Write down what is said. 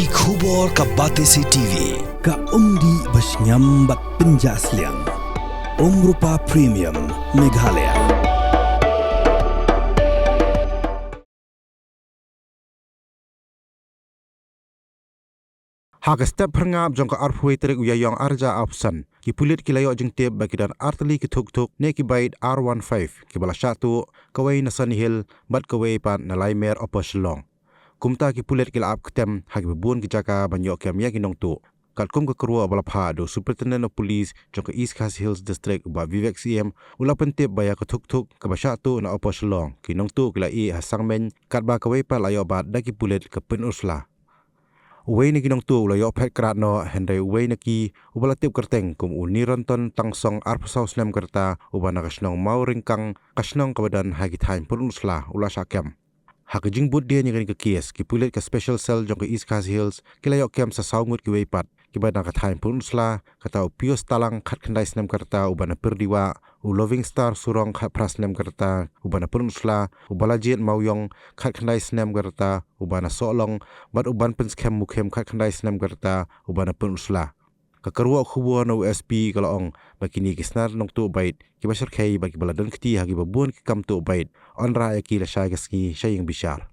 Ki khubor ka bate si TV ka umdi basnyam bat penjaslian Rupa Premium Meghalaya. Hak step perngap jong ka arphui terik uyayong arja option ki pulit kilayo jeng tip bagi dan arteli ki Thuk ne ki bait R15 ki bala syatu kawai nasani hil bat kawai pan nalai mer oposlong kumta ki pulit kila ap ketem hak bebun ki jaka banyok kem ya ki nong tu kat kum ke kerua bala pha do superintendent of police jong ka East Khas Hills district ba Vivek CM ula pentip baya ka Thuk ka basyatu na oposlong ki nong tu kila i hasang men kat ba kawai pa layo bat da ki pulit ka Pynursla. Uway na ginong tu ula yo pet krat no henday uway na ki ubala tip kerteng kum uniron ton tangsong arpasaw snem kerta uba na kasnong mauring kang kasnong kabadan hagi Thaiñ Pynursla ula syakem. Hak jing bud dia nyagan ke kies ki pulit ka special cell jong ke East Khas Hills kila yo kem sa Ngut ki weipat ki badan ka Thaiñ Pynursla kata pios talang khat khandai snem kerta uba na perdiwa u loving star surong khat pras snem kerta uba na Pynursla ubala jiet mauyong khat khandai snem kerta uba na solong bat uban penskem mukhem khat khandai snem kerta uba na Pynursla. Kakarwa khubuan na USP kalaong bakini ki Snar nong tu bait ki basar khai bagi baladan kiti hagi babun ki kam tu bait onra ya ki la Shah gaski Shah yang bishar.